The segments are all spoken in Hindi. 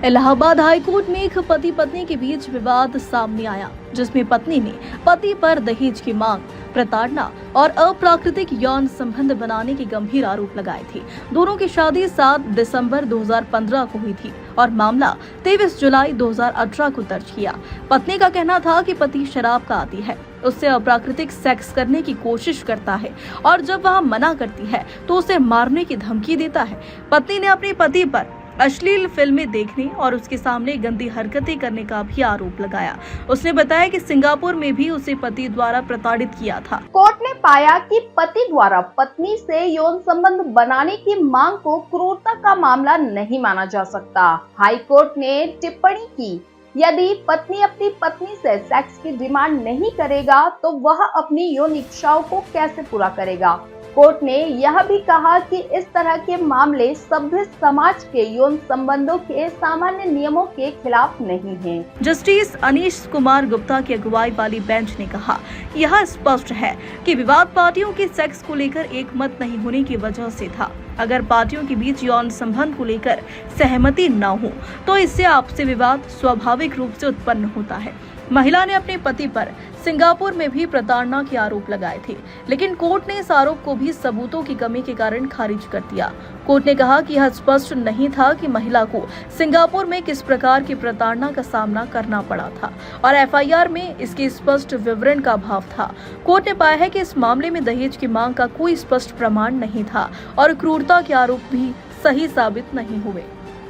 इलाहाबाद हाईकोर्ट में एक पति पत्नी के बीच विवाद सामने आया, जिसमें पत्नी ने पति पर दहेज की मांग, प्रताड़ना और अप्राकृतिक यौन संबंध बनाने के गंभीर आरोप लगाए थे। दोनों की शादी 7 दिसंबर 2015 को हुई थी और मामला 23 जुलाई 2018 को दर्ज किया। पत्नी का कहना था कि पति शराब का आदी है, उससे अप्राकृतिक सेक्स करने की कोशिश करता है और जब वह मना करती है तो उसे मारने की धमकी देता है। पत्नी ने अपने पति पर अश्लील फिल्में देखने और उसके सामने गंदी हरकतें करने का भी आरोप लगाया। उसने बताया कि सिंगापुर में भी उसे पति द्वारा प्रताड़ित किया था। कोर्ट ने पाया कि पति द्वारा पत्नी से यौन संबंध बनाने की मांग को क्रूरता का मामला नहीं माना जा सकता। हाई कोर्ट ने टिप्पणी की, यदि पत्नी अपनी पत्नी से सेक्स की डिमांड नहीं करेगा तो वह अपनी यौन इच्छाओं को कैसे पूरा करेगा। कोर्ट ने यह भी कहा कि इस तरह के मामले सभ्य समाज के यौन संबंधों के सामान्य नियमों के खिलाफ नहीं हैं। जस्टिस अनीश कुमार गुप्ता की अगुवाई वाली बेंच ने कहा, यह स्पष्ट है कि विवाद पार्टियों के सेक्स को लेकर एकमत नहीं होने की वजह से था। अगर पार्टियों के बीच यौन संबंध को लेकर सहमति न हो तो इससे आपसी विवाद स्वाभाविक रूप से उत्पन्न होता है। महिला ने अपने पति पर सिंगापुर में भी प्रताड़ना के आरोप लगाए थे, लेकिन कोर्ट ने इस आरोप को भी सबूतों की कमी के कारण खारिज कर दिया। कोर्ट ने कहा कि यह स्पष्ट नहीं था कि महिला को सिंगापुर में किस प्रकार की प्रताड़ना का सामना करना पड़ा था और एफआईआर में इसके स्पष्ट विवरण का अभाव था। कोर्ट ने पाया है कि इस मामले में दहेज की मांग का कोई स्पष्ट प्रमाण नहीं था और क्रूरता के आरोप भी सही साबित नहीं हुए।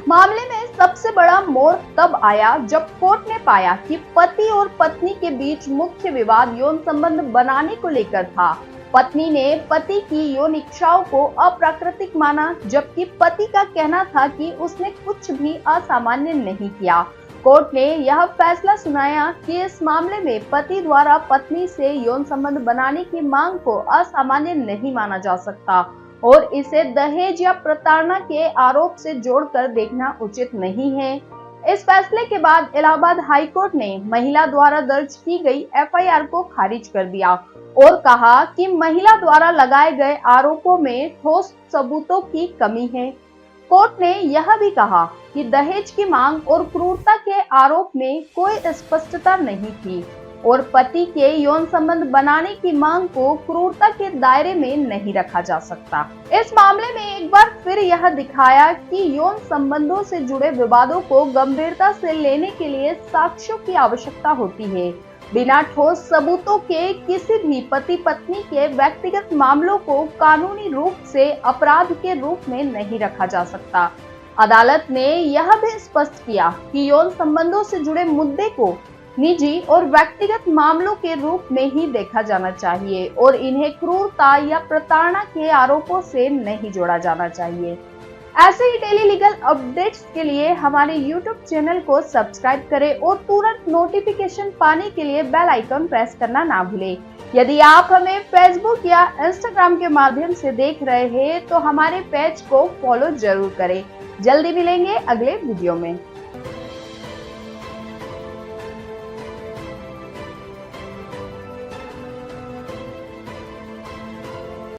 मामले में सबसे बड़ा मोड़ तब आया जब कोर्ट ने पाया कि पति और पत्नी के बीच मुख्य विवाद यौन संबंध बनाने को लेकर था। पत्नी ने पति की यौन इच्छाओं को अप्राकृतिक माना, जबकि पति का कहना था कि उसने कुछ भी असामान्य नहीं किया। कोर्ट ने यह फैसला सुनाया कि इस मामले में पति द्वारा पत्नी से यौन संबंध बनाने की मांग को असामान्य नहीं माना जा सकता और इसे दहेज या प्रताड़ना के आरोप से जोड़कर देखना उचित नहीं है। इस फैसले के बाद इलाहाबाद हाई कोर्ट ने महिला द्वारा दर्ज की गई एफआईआर को खारिज कर दिया और कहा कि महिला द्वारा लगाए गए आरोपों में ठोस सबूतों की कमी है। कोर्ट ने यह भी कहा कि दहेज की मांग और क्रूरता के आरोप में कोई स्पष्टता नहीं थी और पति के यौन संबंध बनाने की मांग को क्रूरता के दायरे में नहीं रखा जा सकता। इस मामले में एक बार फिर यह दिखाया कि यौन संबंधों से जुड़े विवादों को गंभीरता से लेने के लिए साक्ष्यों की आवश्यकता होती है। बिना ठोस सबूतों के किसी भी पति पत्नी के व्यक्तिगत मामलों को कानूनी रूप से अपराध के रूप में नहीं रखा जा सकता। अदालत ने यह भी स्पष्ट किया कि यौन संबंधों से जुड़े मुद्दे को निजी और व्यक्तिगत मामलों के रूप में ही देखा जाना चाहिए और इन्हें क्रूरता या प्रताड़ना के आरोपों से नहीं जोड़ा जाना चाहिए। ऐसे ही डेली लीगल अपडेट्स के लिए हमारे YouTube चैनल को सब्सक्राइब करें और तुरंत नोटिफिकेशन पाने के लिए बेल आइकन प्रेस करना ना भूलें। यदि आप हमें Facebook या Instagram के माध्यम से देख रहे हैं तो हमारे पेज को फॉलो जरूर करें। जल्दी मिलेंगे अगले वीडियो में।